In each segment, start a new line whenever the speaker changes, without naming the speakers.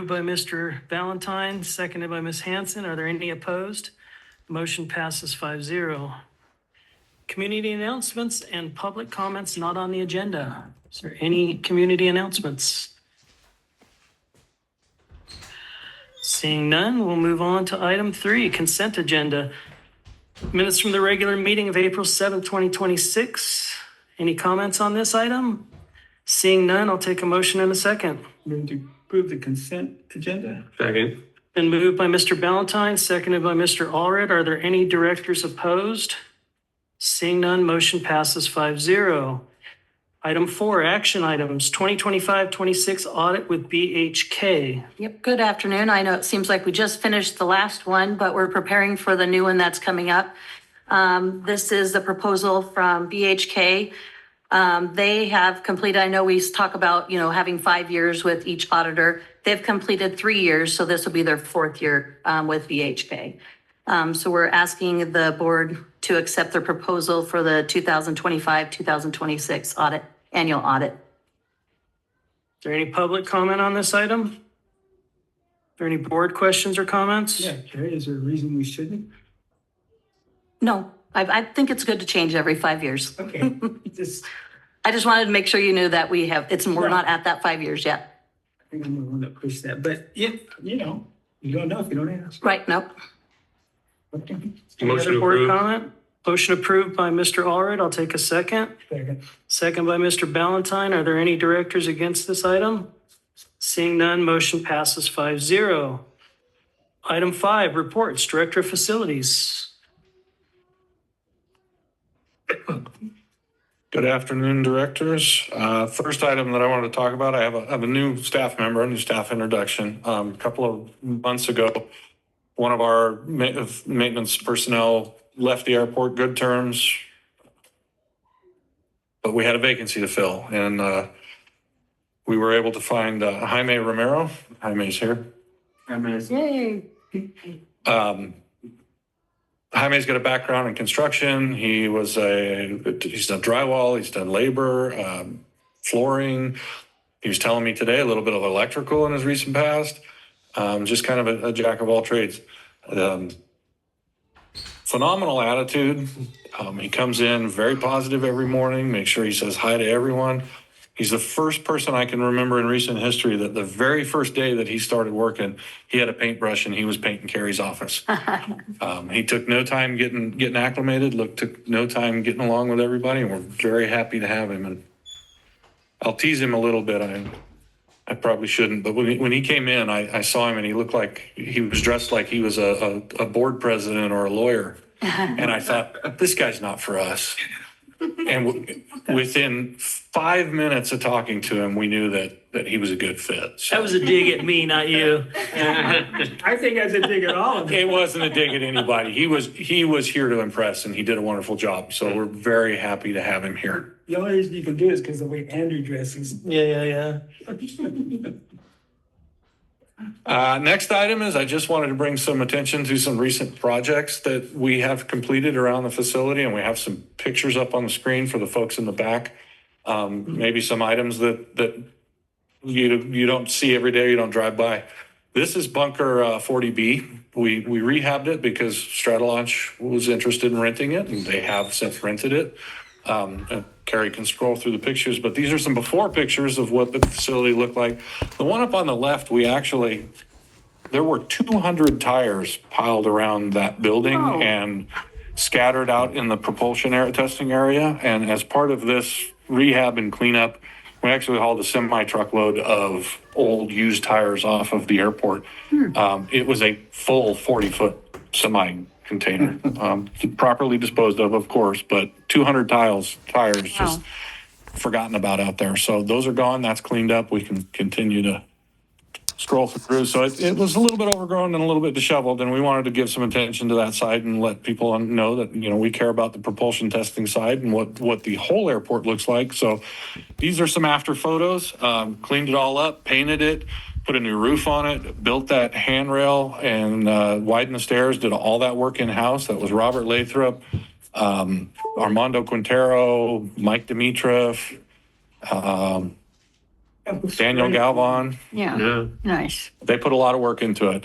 Moved by Mr. Valentine, seconded by Ms. Hanson. Are there any opposed? Motion passes 5-0. Community announcements and public comments not on the agenda. Is there any community announcements? Seeing none, we'll move on to item 3, consent agenda. Minutes from the regular meeting of April 7th, 2026. Any comments on this item? Seeing none, I'll take a motion in a second.
Move to approve the consent agenda.
Second.
Been moved by Mr. Valentine, seconded by Mr. Allred. Are there any directors opposed? Seeing none, motion passes 5-0. Item 4, action items, 2025-26 audit with BHK.
Yep, good afternoon. I know it seems like we just finished the last one, but we're preparing for the new one that's coming up. This is the proposal from BHK. They have completed, I know we talk about, having 5 years with each auditor. They've completed 3 years, so this will be their 4th year with BHK. So we're asking the board to accept their proposal for the 2025-2026 annual audit.
Is there any public comment on this item? Are there any board questions or comments?
Yeah, Carrie, is there a reason we shouldn't?
No, I think it's good to change every 5 years.
Okay,
I just wanted to make sure you knew that we're not at that 5 years yet.
I think I'm the one that pushed that, but if, you don't know if you don't ask.
Right, nope.
Okay.
Any other board comment? Motion approved by Mr. Allred. I'll take a second.
Second.
Second by Mr. Valentine. Are there any directors against this item? Seeing none, motion passes 5-0. Item 5, reports, Director of Facilities.
Good afternoon, directors. First item that I wanted to talk about, I have a new staff member, a new staff introduction. A couple of months ago, one of our maintenance personnel left the airport, good terms, but we had a vacancy to fill, and we were able to find Jaime Romero. Jaime's here.
Yay.
Jaime's got a background in construction. He's done drywall, he's done labor, flooring. He was telling me today a little bit of electrical in his recent past. Just kind of a jack of all trades. Phenomenal attitude. He comes in very positive every morning, make sure he says hi to everyone. He's the first person I can remember in recent history that the very first day that he started working, he had a paintbrush and he was painting Carrie's office. He took no time getting acclimated, took no time getting along with everybody, and we're very happy to have him. And I'll tease him a little bit. I probably shouldn't, but when he came in, I saw him and he looked like he was dressed like he was a board president or a lawyer. And I thought, this guy's not for us. And within 5 minutes of talking to him, we knew that he was a good fit. So.
That was a dig at me, not you.
I think that's a dig at all of them.
It wasn't a dig at anybody. He was here to impress, and he did a wonderful job. So we're very happy to have him here.
The only reason you can do it is because the way Andrew dresses.
Yeah.
Next item is I just wanted to bring some attention to some recent projects that we have completed around the facility, and we have some pictures up on the screen for the folks in the back. Maybe some items that you don't see every day, you don't drive by. This is Bunker 40B. We rehabbed it because Stratolaunch was interested in renting it, and they have since rented it. Carrie can scroll through the pictures, but these are some before pictures of what the facility looked like. The one up on the left, there were 200 tires piled around that building and scattered out in the propulsion testing area. And as part of this rehab and cleanup, we actually hauled a semi-truckload of old used tires off of the airport. It was a full 40-foot semi-container, properly disposed of course, but 200 tires just forgotten about out there. So those are gone. That's cleaned up. We can continue to scroll through. So it was a little bit overgrown and a little bit disheveled, and we wanted to give some attention to that side and let people know that, we care about the propulsion testing side and what the whole airport looks like. So these are some after photos. Cleaned it all up, painted it, put a new roof on it, built that handrail and widened the stairs, did all that work in-house. That was Robert Lathrop, Armando Quintero, Mike Dimitrov. Daniel Galvan.
Yeah, nice.
They put a lot of work into it.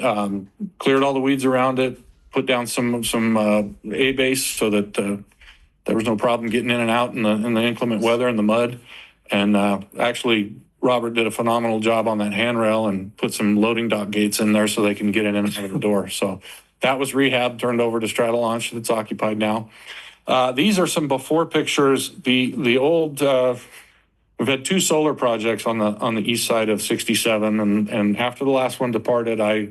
Cleared all the weeds around it, put down some A-base so that there was no problem getting in and out in the inclement weather and the mud. And actually, Robert did a phenomenal job on that handrail and put some loading dock gates in there so they can get in and out of the door. So that was rehab, turned over to Stratolaunch that's occupied now. These are some before pictures. The old, we've had two solar projects on the east side of 67, and after the last one departed, I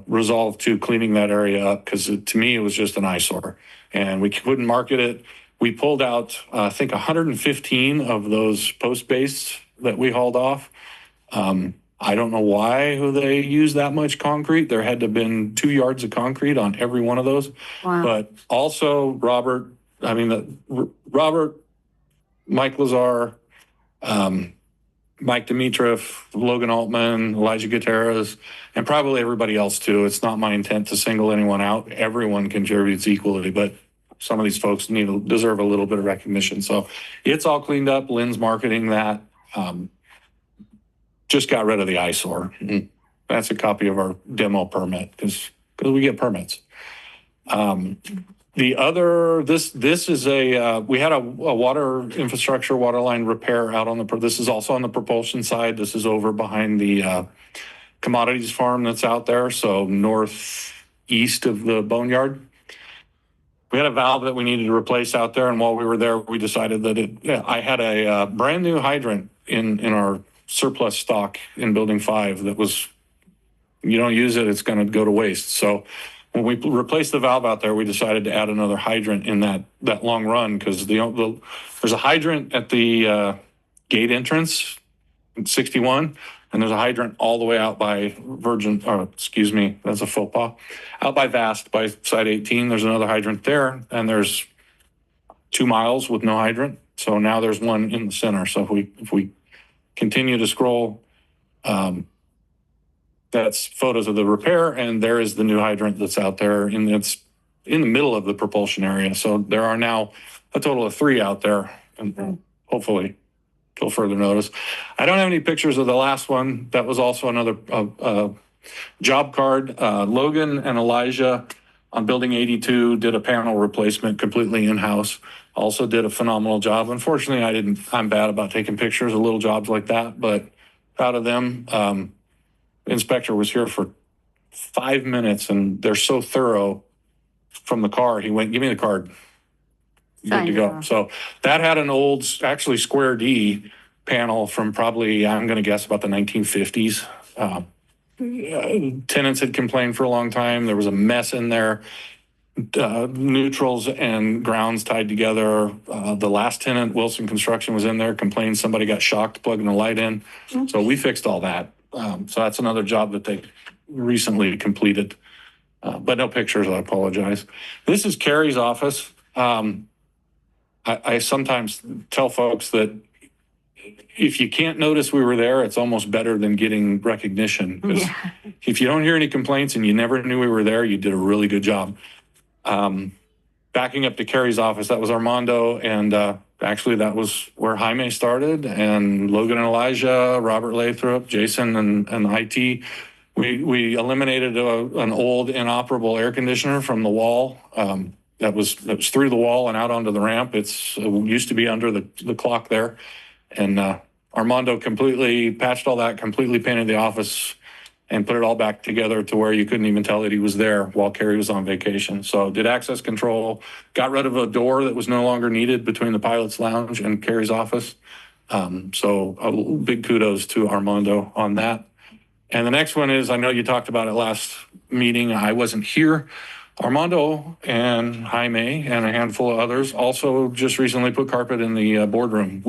resolved to cleaning that area up because to me it was just an eyesore, and we couldn't market it. We pulled out, I think, 115 of those post bases that we hauled off. I don't know why they used that much concrete. There had to have been 2 yards of concrete on every one of those.
Wow.
But also Robert, Mike Lazar, Mike Dimitrov, Logan Altman, Elijah Gutierrez, and probably everybody else too. It's not my intent to single anyone out. Everyone contributes equally, but some of these folks deserve a little bit of recognition. So it's all cleaned up. Lynn's marketing that. Just got rid of the eyesore. That's a copy of our demo permit because we get permits. The other, this is we had a water infrastructure, water line repair out on this is also on the propulsion side. This is over behind the commodities farm that's out there. So northeast of the boneyard. We had a valve that we needed to replace out there. And while we were there, we decided that I had a brand new hydrant in our surplus stock in building 5 that was, you don't use it, it's going to go to waste. So when we replaced the valve out there, we decided to add another hydrant in that long run because there's a hydrant at the gate entrance in 61, and there's a hydrant all the way out by that's a faux pas, out by Vast by side 18. There's another hydrant there, and there's 2 miles with no hydrant. So now there's one in the center. So if we continue to scroll, that's photos of the repair, and there is the new hydrant that's out there, and it's in the middle of the propulsion area. So there are now a total of 3 out there, and hopefully till further notice. I don't have any pictures of the last one. That was also another job card. Logan and Elijah on building 82 did a panel replacement completely in-house. Also did a phenomenal job. Unfortunately, I'm bad about taking pictures of little jobs like that, but proud of them. Inspector was here for 5 minutes, and they're so thorough from the car. He went, "Give me the card. Good to go." So that had an old, actually square D panel from probably, I'm going to guess, about the 1950s. Tenants had complained for a long time. There was a mess in there. Neutrals and grounds tied together. The last tenant, Wilson Construction, was in there, complained somebody got shocked plugging the light in. So we fixed all that. So that's another job that they recently completed. But no pictures, I apologize. This is Carrie's office. I sometimes tell folks that if you can't notice we were there, it's almost better than getting recognition. Because if you don't hear any complaints and you never knew we were there, you did a really good job. Backing up to Carrie's office, that was Armando, and actually that was where Jaime started, and Logan and Elijah, Robert Lathrop, Jason, and IT. We eliminated an old inoperable air conditioner from the wall. That was through the wall and out onto the ramp. It used to be under the clock there. And Armando completely patched all that, completely painted the office, and put it all back together to where you couldn't even tell that he was there while Carrie was on vacation. So did access control, got rid of a door that was no longer needed between the pilot's lounge and Carrie's office. So a big kudos to Armando on that. And the next one is, I know you talked about it last meeting. I wasn't here. Armando and Jaime and a handful of others also just recently put carpet in the boardroom.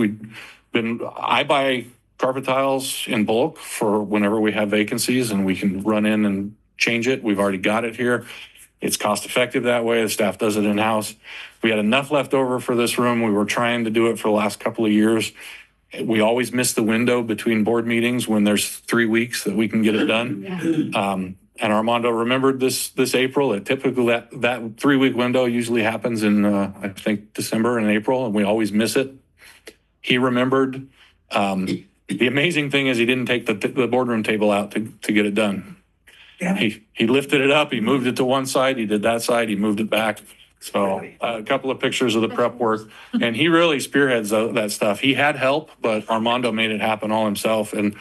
I buy carpet tiles in bulk for whenever we have vacancies and we can run in and change it. We've already got it here. It's cost effective that way. The staff does it in-house. We had enough left over for this room. We were trying to do it for the last couple of years. We always miss the window between board meetings when there's 3 weeks that we can get it done. And Armando remembered this April. Typically that 3-week window usually happens in, I think, December and April, and we always miss it. He remembered. The amazing thing is he didn't take the boardroom table out to get it done.
Yeah.
He lifted it up, he moved it to one side, he did that side, he moved it back. So a couple of pictures of the prep work, and he really spearheads that stuff. He had help, but Armando made it happen all himself. And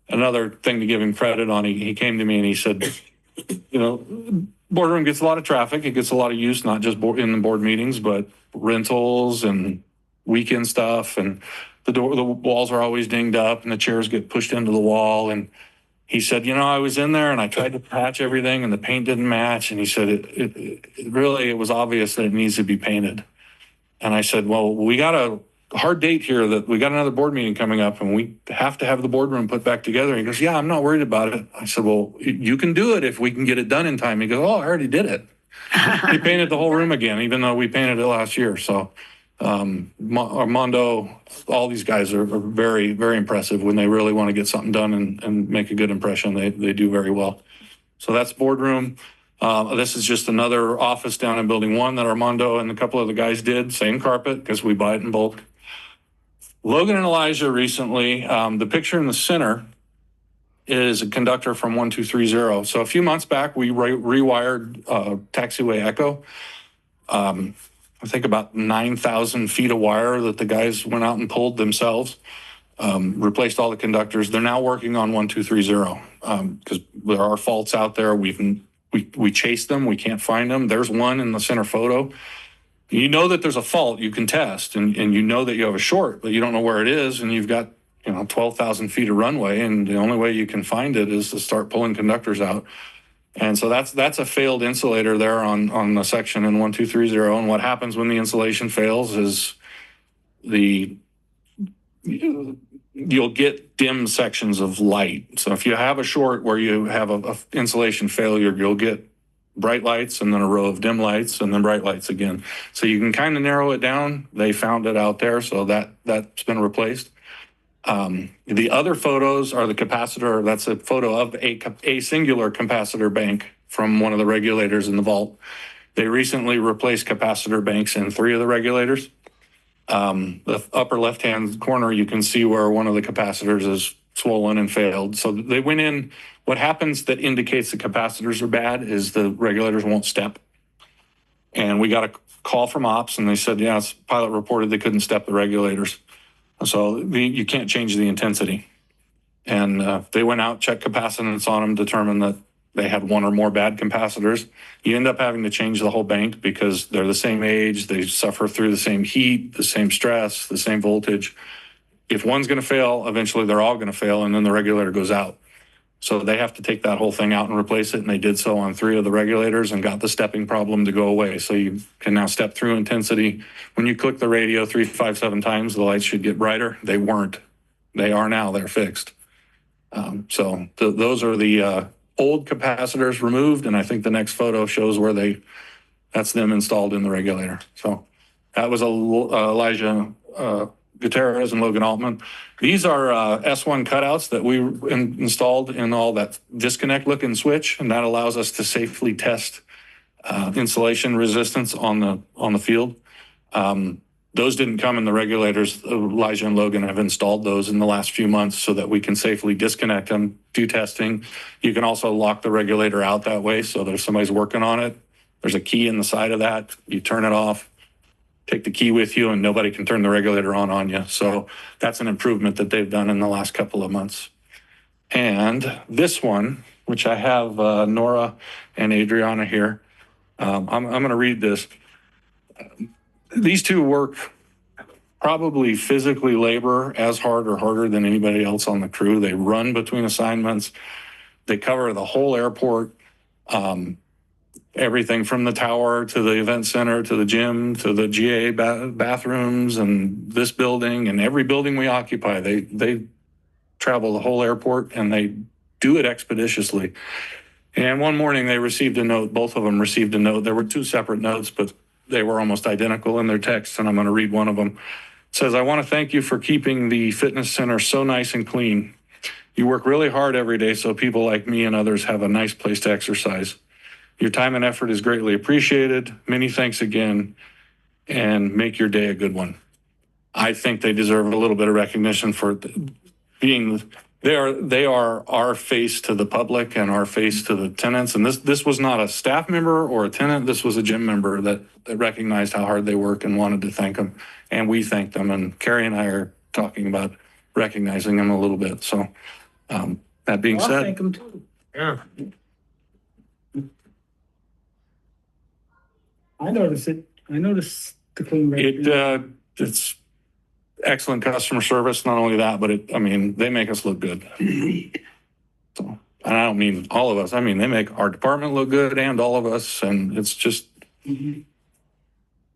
another thing to give him credit on, he came to me and he said, you know, boardroom gets a lot of traffic, it gets a lot of use, not just in the board meetings, but rentals and weekend stuff, and the walls are always dinged up and the chairs get pushed into the wall. And he said, you know, I was in there and I tried to patch everything and the paint didn't match. And he said, it was obvious that it needs to be painted. And I said, well, we got a hard date here that we got another board meeting coming up and we have to have the boardroom put back together. He goes, yeah, I'm not worried about it. I said, well, you can do it if we can get it done in time. He goes, oh, I already did it. He painted the whole room again, even though we painted it last year. So Armando, all these guys are very, very impressive when they really want to get something done and make a good impression. They do very well. So that's boardroom. This is just another office down in building 1 that Armando and a couple of the guys did. Same carpet because we buy it in bulk. Logan and Elijah recently, the picture in the center is a conductor from 1230. So a few months back, we rewired taxiway Echo. I think about 9,000 feet of wire that the guys went out and pulled themselves, replaced all the conductors. They're now working on 1230 because there are faults out there. We chase them. We can't find them. There's one in the center photo. You know that there's a fault you can test, and you know that you have a short, but you don't know where it is, and you've got 12,000 feet of runway, and the only way you can find it is to start pulling conductors out. And so that's a failed insulator there on the section in 1230. And what happens when the insulation fails is you'll get dim sections of light. So if you have a short where you have a insulation failure, you'll get bright lights and then a row of dim lights and then bright lights again. So you can kind of narrow it down. They found it out there, so that's been replaced. The other photos are the capacitor. That's a photo of a singular capacitor bank from one of the regulators in the vault. They recently replaced capacitor banks in 3 of the regulators. The upper left-hand corner, you can see where one of the capacitors is swollen and failed. So they went in. What happens that indicates the capacitors are bad is the regulators won't step. And we got a call from ops and they said, yeah, pilot reported they couldn't step the regulators. So you can't change the intensity. And they went out, checked capacitance on them, determined that they had one or more bad capacitors. You end up having to change the whole bank because they're the same age, they suffer through the same heat, the same stress, the same voltage. If one's going to fail, eventually they're all going to fail, and then the regulator goes out. So they have to take that whole thing out and replace it, and they did so on 3 of the regulators and got the stepping problem to go away. So you can now step through intensity. When you click the radio 3, 5, 7 times, the lights should get brighter. They weren't. They are now. They're fixed. So those are the old capacitors removed, and I think the next photo shows where that's them installed in the regulator. So that was Elijah Gutierrez and Logan Altman. These are S1 cutouts that we installed in all that disconnect looking switch, and that allows us to safely test insulation resistance on the field. Those didn't come in the regulators. Elijah and Logan have installed those in the last few months so that we can safely disconnect them, do testing. You can also lock the regulator out that way, so there's somebody's working on it. There's a key in the side of that. You turn it off, take the key with you, and nobody can turn the regulator on you. So that's an improvement that they've done in the last couple of months. And this one, which I have Nora and Adriana here, I'm going to read this. These two work probably physically labor as hard or harder than anybody else on the crew. They run between assignments. They cover the whole airport. Everything from the tower to the event center to the gym to the GA bathrooms and this building and every building we occupy. They travel the whole airport and they do it expeditiously. And one morning they received a note. Both of them received a note. There were 2 separate notes, but they were almost identical in their text, and I'm going to read one of them. It says, I want to thank you for keeping the fitness center so nice and clean. You work really hard every day so people like me and others have a nice place to exercise. Your time and effort is greatly appreciated. Many thanks again, and make your day a good one. I think they deserve a little bit of recognition for being, they are our face to the public and our face to the tenants. And this was not a staff member or a tenant. This was a gym member that recognized how hard they work and wanted to thank them. And we thanked them. And Carrie and I are talking about recognizing them a little bit. So that being
I'll
said,
thank them too.
Yeah.
I noticed it. I noticed the clean record.
it's excellent customer service. Not only that, but they make us look good. So, and I don't mean all of us. I mean, they make our department look good and all of us. And it's just,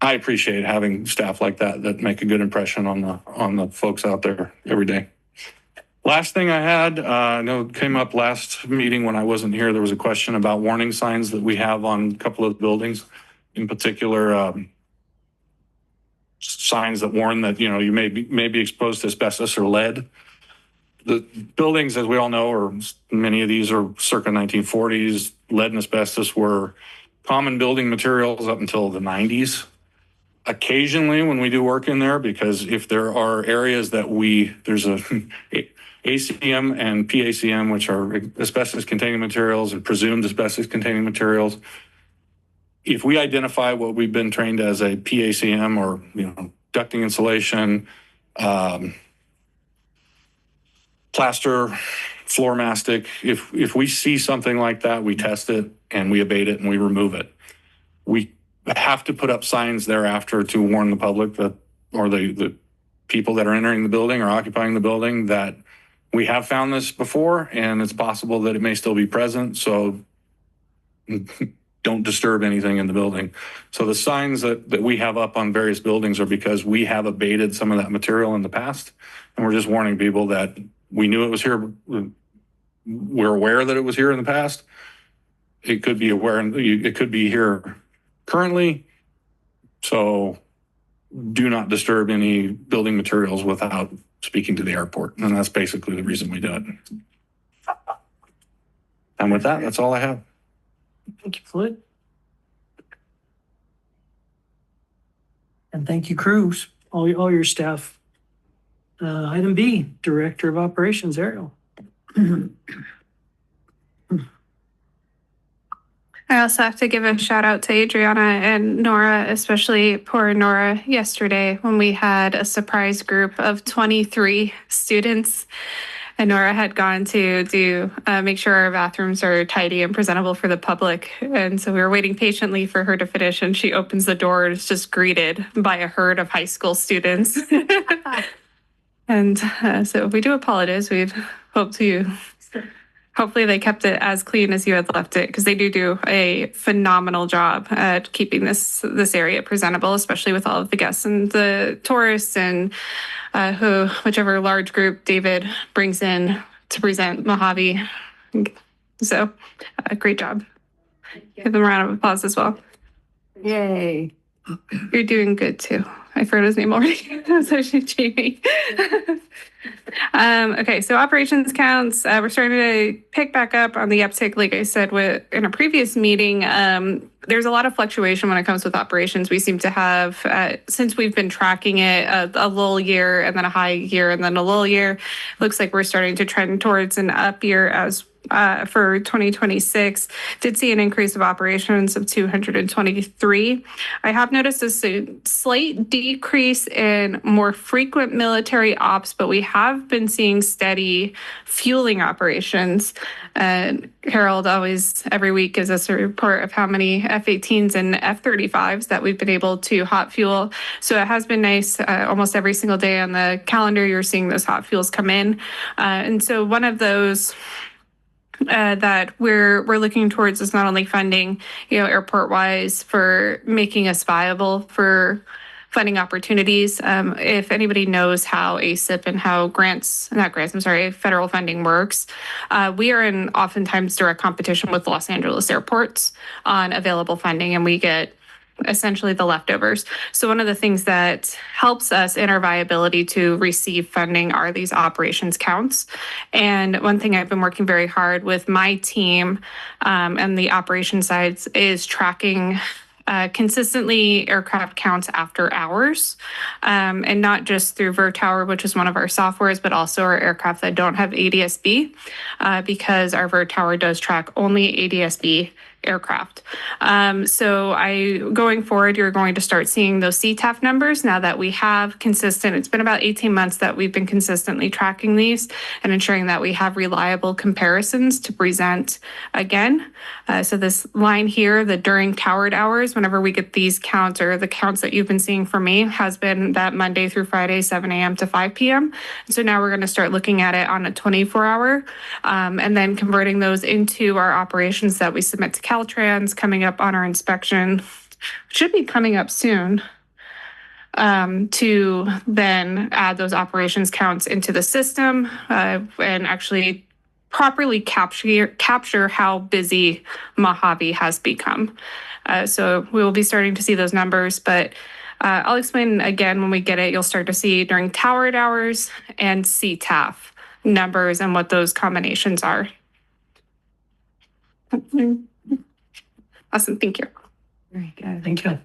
I appreciate having staff like that make a good impression on the folks out there every day. Last thing I had, I know it came up last meeting when I wasn't here. There was a question about warning signs that we have on a couple of buildings, in particular, signs that warn that, you may be exposed to asbestos or lead. The buildings, as we all know, or many of these are circa 1940s. Lead and asbestos were common building materials up until the 90s. Occasionally when we do work in there, because if there are areas that there's a ACM and PACM, which are asbestos containing materials and presumed asbestos containing materials. If we identify what we've been trained as a PACM or, ducting insulation, plaster, floor mastic, if we see something like that, we test it and we abate it and we remove it. We have to put up signs thereafter to warn the public or the people that are entering the building or occupying the building that we have found this before and it's possible that it may still be present. So don't disturb anything in the building. So the signs that we have up on various buildings are because we have abated some of that material in the past. And we're just warning people that we knew it was here. We're aware that it was here in the past. It could be it could be here currently. So do not disturb any building materials without speaking to the airport. And that's basically the reason we do it. And with that, that's all I have.
Thank you, Floyd. And thank you, Cruz, all your staff. Item B, Director of Operations, Ariel.
I also have to give a shout out to Adriana and Nora, especially poor Nora yesterday when we had a surprise group of 23 students. And Nora had gone to make sure our bathrooms are tidy and presentable for the public. And so we were waiting patiently for her to finish. And she opens the door and is just greeted by a herd of high school students. And so we do apologize. We'd hope to, hopefully they kept it as clean as you had left it, because they do a phenomenal job at keeping this area presentable, especially with all of the guests and the tourists and whichever large group David brings in to present Mojave. So great job. Give them a round of applause as well.
Yay.
You're doing good too. I forgot his name already. So she's Jamie. Okay, so operations counts. We're starting to pick back up on the uptick. Like I said in a previous meeting, there's a lot of fluctuation when it comes with operations. We seem to have, since we've been tracking it, a lull year and then a high year and then a lull year. Looks like we're starting to trend towards an up year as for 2026. Did see an increase of operations of 223. I have noticed a slight decrease in more frequent military ops, but we have been seeing steady fueling operations. Harold always every week gives us a report of how many F-18s and F-35s that we've been able to hot fuel. So it has been nice. Almost every single day on the calendar, you're seeing those hot fuels come in. And so one of those that we're looking towards is not only funding, airport wise for making us viable for funding opportunities. If anybody knows how ASIP and how federal funding works, we are in oftentimes direct competition with Los Angeles airports on available funding, and we get essentially the leftovers. So one of the things that helps us in our viability to receive funding are these operations counts. And one thing I've been working very hard with my team and the operations sides is tracking consistently aircraft counts after hours, and not just through VirTower, which is one of our softwares, but also our aircraft that don't have ADS-B, because our VirTower does track only ADS-B aircraft. Going forward, you're going to start seeing those CTAF numbers now that we have consistent. It's been about 18 months that we've been consistently tracking these and ensuring that we have reliable comparisons to present again. So this line here, the during towered hours, whenever we get these counts or the counts that you've been seeing from me, has been that Monday through Friday, 7 a.m. to 5 p.m. So now we're going to start looking at it on a 24-hour, and then converting those into our operations that we submit to Caltrans, coming up on our inspection, should be coming up soon, to then add those operations counts into the system, and actually properly capture how busy Mojave has become. So we will be starting to see those numbers, but I'll explain again when we get it. You'll start to see during towered hours and CTAF numbers and what those combinations are. Awesome, thank you.
Very good.
Thank you.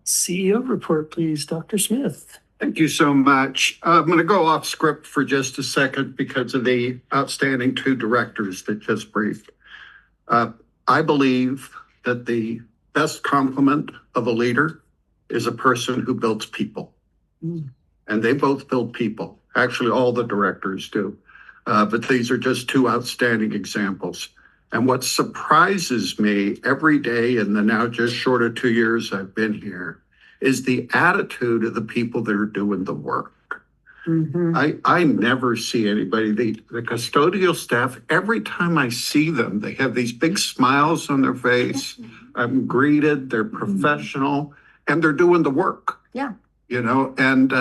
CEO report, please, Dr. Smith.
Thank you so much. I'm going to go off script for just a second because of the outstanding two directors that just briefed. I believe that the best compliment of a leader is a person who builds people. And they both build people. Actually, all the directors do. But these are just two outstanding examples. And what surprises me every day in the now just short of 2 years I've been here is the attitude of the people that are doing the work. I never see anybody, the custodial staff, every time I see them, they have these big smiles on their face. I'm greeted, they're professional, and they're doing the work.
Yeah.
You know, and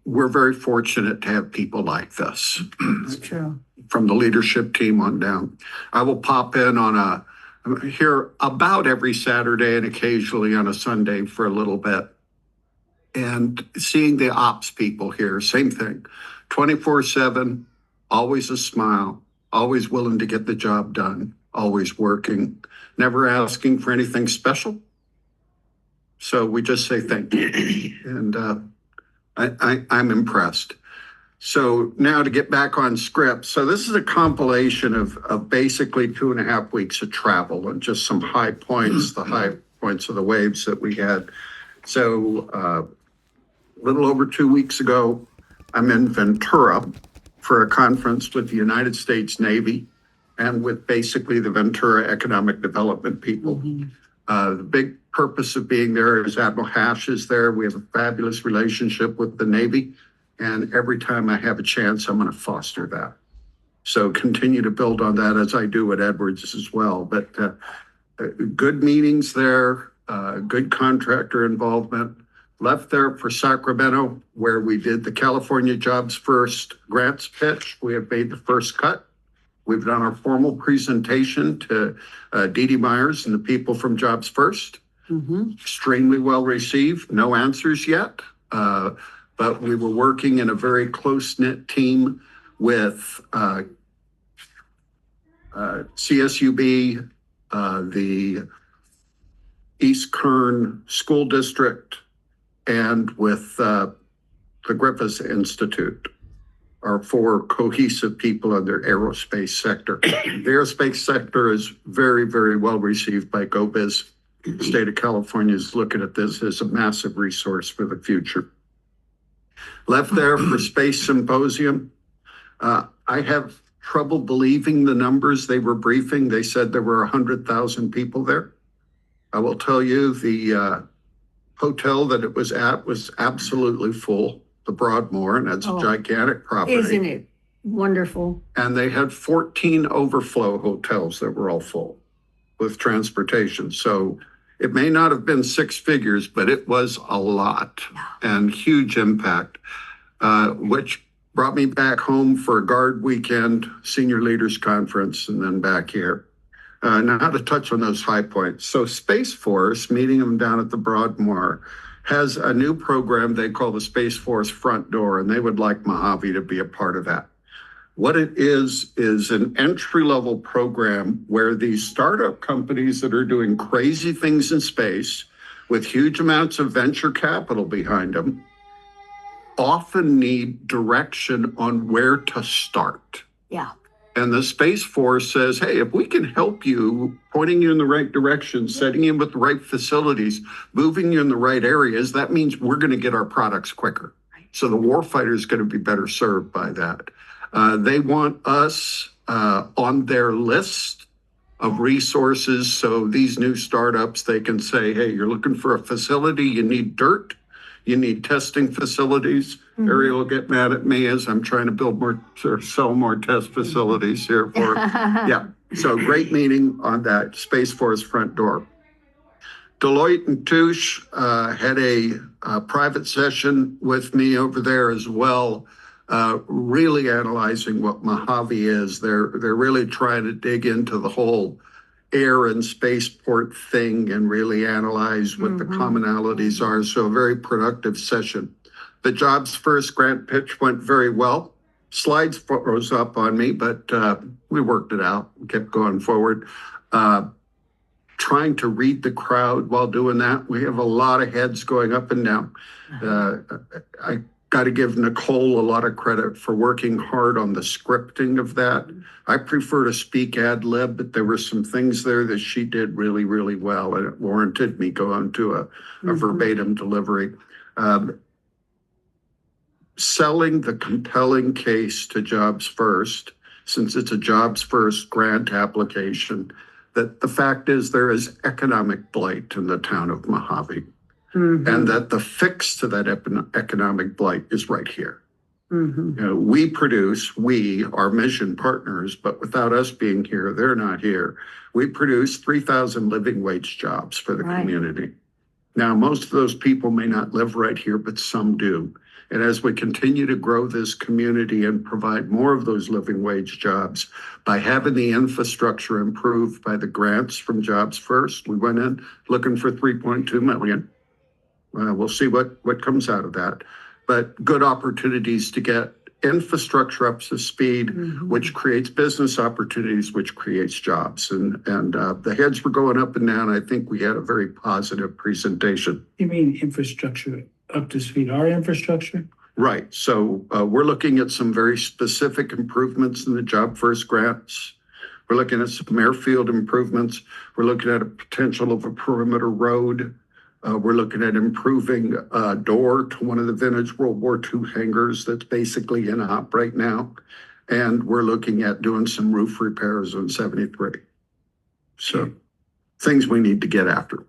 we're very fortunate to have people like this.
It's true.
From the leadership team on down. I will pop in here about every Saturday and occasionally on a Sunday for a little bit. And seeing the ops people here, same thing, 24/7, always a smile, always willing to get the job done, always working, never asking for anything special. So we just say thank you. And I'm impressed. So now to get back on script. So this is a compilation of basically 2.5 weeks of travel and just some high points, the high points of the waves that we had. So a little over 2 weeks ago, I'm in Ventura for a conference with the United States Navy and with basically the Ventura Economic Development people. The big purpose of being there is Admiral Hash is there. We have a fabulous relationship with the Navy. And every time I have a chance, I'm going to foster that. So continue to build on that as I do at Edwards as well. But good meetings there, good contractor involvement. Left there for Sacramento, where we did the California Jobs First grants pitch. We have made the first cut. We've done our formal presentation to Dee Dee Myers and the people from Jobs First. Extremely well received. No answers yet. But we were working in a very close-knit team with CSUB, the East Kern School District, and with the Griffith Institute, are 4 cohesive people in their aerospace sector. The aerospace sector is very, very well received by GoBiz. The state of California is looking at this as a massive resource for the future. Left there for Space Symposium. I have trouble believing the numbers they were briefing. They said there were 100,000 people there. I will tell you the hotel that it was at was absolutely full, the Broadmoor, and that's a gigantic property.
Isn't it wonderful?
And they had 14 overflow hotels that were all full with transportation. So it may not have been 6 figures, but it was a lot and huge impact, which brought me back home for a guard weekend, senior leaders conference, and then back here. Now to touch on those high points. So Space Force, meeting them down at the Broadmoor, has a new program they call the Space Force Front Door, and they would like Mojave to be a part of that. What it is an entry-level program where these startup companies that are doing crazy things in space with huge amounts of venture capital behind them often need direction on where to start.
Yeah.
And the Space Force says, hey, if we can help you, pointing you in the right direction, setting you with the right facilities, moving you in the right areas, that means we're going to get our products quicker. So the warfighter is going to be better served by that. They want us on their list of resources. So these new startups, they can say, hey, you're looking for a facility, you need dirt, you need testing facilities. Ariel will get mad at me as I'm trying to build more or sell more test facilities here for, yeah. So great meeting on that Space Force front door. Deloitte and Touche had a private session with me over there as well, really analyzing what Mojave is. They're really trying to dig into the whole air and spaceport thing and really analyze what the commonalities are. So a very productive session. The Jobs First grant pitch went very well. Slides froze up on me, but we worked it out, kept going forward. Trying to read the crowd while doing that. We have a lot of heads going up and down. I got to give Nicole a lot of credit for working hard on the scripting of that. I prefer to speak ad lib, but there were some things there that she did really, really well, and it warranted me going to a verbatim delivery. Selling the compelling case to Jobs First, since it's a Jobs First grant application, that the fact is there is economic blight in the town of Mojave, and that the fix to that economic blight is right here. You know, we, our mission partners, but without us being here, they're not here. We produce 3,000 living wage jobs for the community. Now, most of those people may not live right here, but some do. And as we continue to grow this community and provide more of those living wage jobs by having the infrastructure improved by the grants from Jobs First, we went in looking for 3.2 million. We'll see what comes out of that. But good opportunities to get infrastructure up to speed, which creates business opportunities, which creates jobs. And the heads were going up and down. I think we had a very positive presentation.
You mean infrastructure up to speed, our infrastructure?
Right. So we're looking at some very specific improvements in the Job First grants. We're looking at some airfield improvements. We're looking at a potential of a perimeter road. We're looking at improving a door to one of the vintage World War II hangars that's basically in op right now. And we're looking at doing some roof repairs on 73. So things we need to get after.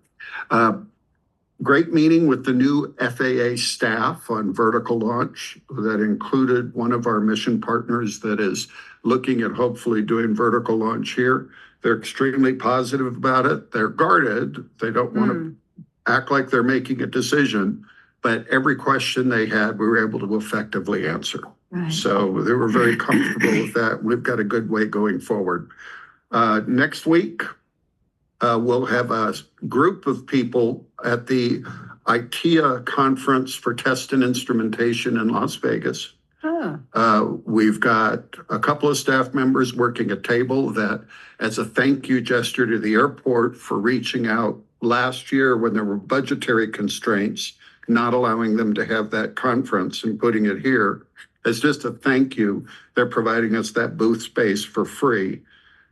Great meeting with the new FAA staff on vertical launch that included one of our mission partners that is looking at hopefully doing vertical launch here. They're extremely positive about it. They're guarded. They don't want to act like they're making a decision, but every question they had, we were able to effectively answer. So they were very comfortable with that. We've got a good way going forward. Next week, we'll have a group of people at the IKEA conference for test and instrumentation in Las Vegas. We've got a couple of staff members working a table that, as a thank you gesture to the airport for reaching out last year when there were budgetary constraints, not allowing them to have that conference and putting it here, as just a thank you, they're providing us that booth space for free.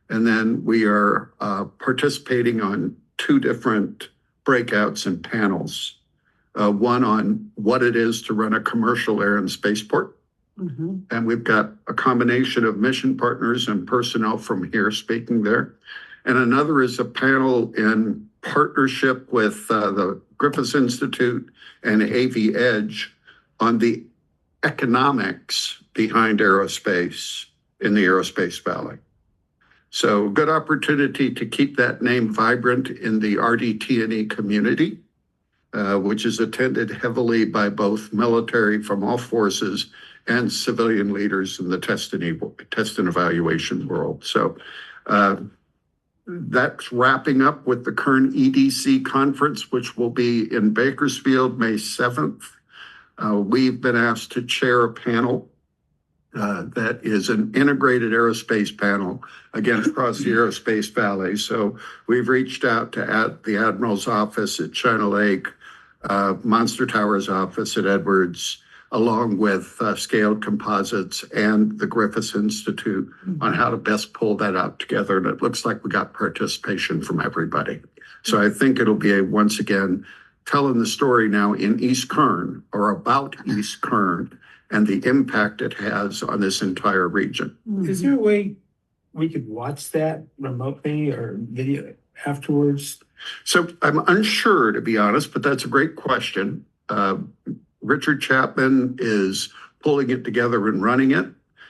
And then we are participating on 2 different breakouts and panels. One on what it is to run a commercial air and spaceport. And we've got a combination of mission partners and personnel from here speaking there. And another is a panel in partnership with the Griffiths Institute and AV Edge on the economics behind aerospace in the Aerospace Valley. So good opportunity to keep that name vibrant in the RDT&E community, which is attended heavily by both military from all forces and civilian leaders in the test and evaluation world. So that's wrapping up with the current EDC conference, which will be in Bakersfield, May 7th. We've been asked to chair a panel that is an integrated aerospace panel, again, across the Aerospace Valley. So we've reached out to the Admiral's office at China Lake, Monster Tower's office at Edwards, along with Scaled Composites and the Griffiths Institute on how to best pull that out together. And it looks like we got participation from everybody. So I think it'll be once again, telling the story now in East Kern or about East Kern and the impact it has on this entire region.
Is there a way we could watch that remotely or video afterwards?
So I'm unsure, to be honest, but that's a great question. Richard Chapman is pulling it together and running it.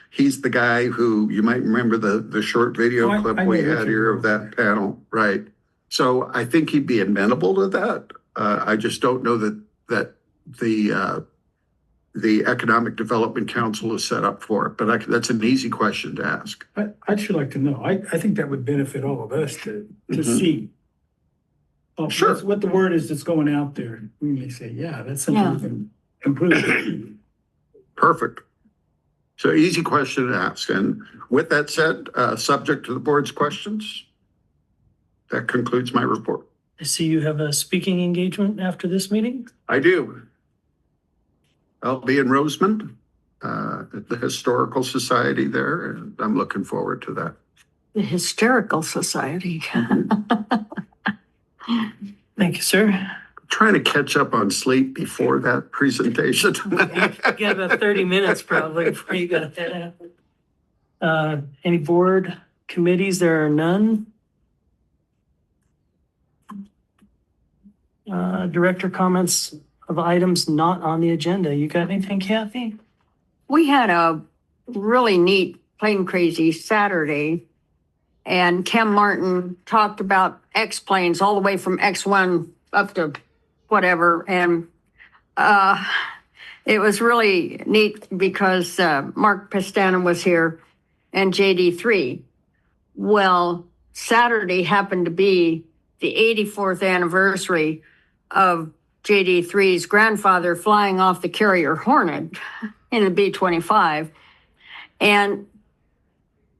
He's the guy who, you might remember the short video
I
clip
know
we had
Richard.
here of that panel, right? So I think he'd be amenable to that. I just don't know that the Economic Development Council is set up for it, but that's an easy question to ask.
I'd sure like to know. I think that would benefit all of us to see. Oh,
Sure.
that's what the word is that's going out there. We may say, yeah, that's something we can improve.
Perfect. So easy question to ask. And with that said, subject to the board's questions, that concludes my report.
I see you have a speaking engagement after this meeting.
I do. I'll be in Rosemond, at the Historical Society there, and I'm looking forward to that.
The Hysterical Society.
Thank you, sir.
Trying to catch up on sleep before that presentation.
You got about 30 minutes probably before you got to head out. Any board committees? There are none. Director comments of items not on the agenda. You got anything, Kathy?
We had a really neat plane crazy Saturday, and Kim Martin talked about X planes all the way from X1 up to whatever. And it was really neat because Mark Pestana was here and JD3. Well, Saturday happened to be the 84th anniversary of JD3's grandfather flying off the carrier Hornet in a B-25. And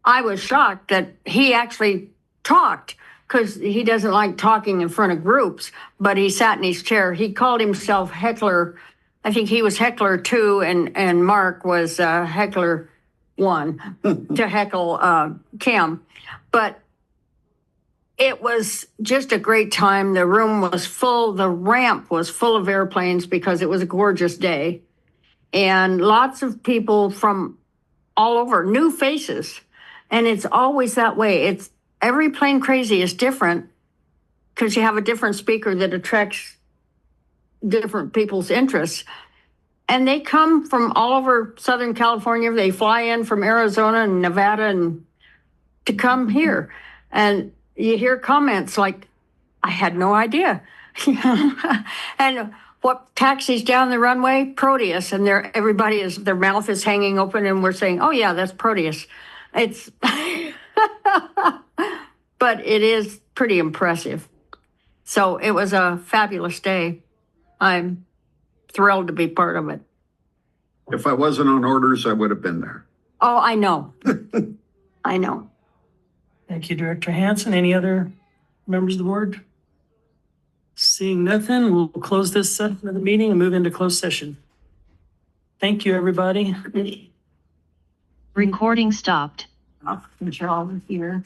I was shocked that he actually talked, because he doesn't like talking in front of groups, but he sat in his chair. He called himself Heckler. I think he was Heckler 2 and Mark was Heckler 1 to heckle Kim. But it was just a great time. The room was full. The ramp was full of airplanes because it was a gorgeous day. And lots of people from all over, new faces. And it's always that way. It's every plane crazy is different because you have a different speaker that attracts different people's interests. And they come from all over Southern California. They fly in from Arizona and Nevada and to come here. And you hear comments like, I had no idea. And what taxis down the runway? Proteus. And everybody is, their mouth is hanging open and we're saying, oh yeah, that's Proteus. It's, but it is pretty impressive. So it was a fabulous day. I'm thrilled to be part of it.
If I wasn't on orders, I would have been there.
Oh, I know. I know.
Thank you, Director Hansen. Any other members of the board? Seeing nothing, we'll close this section of the meeting and move into closed session. Thank you, everybody.
Recording stopped.
Michelle here.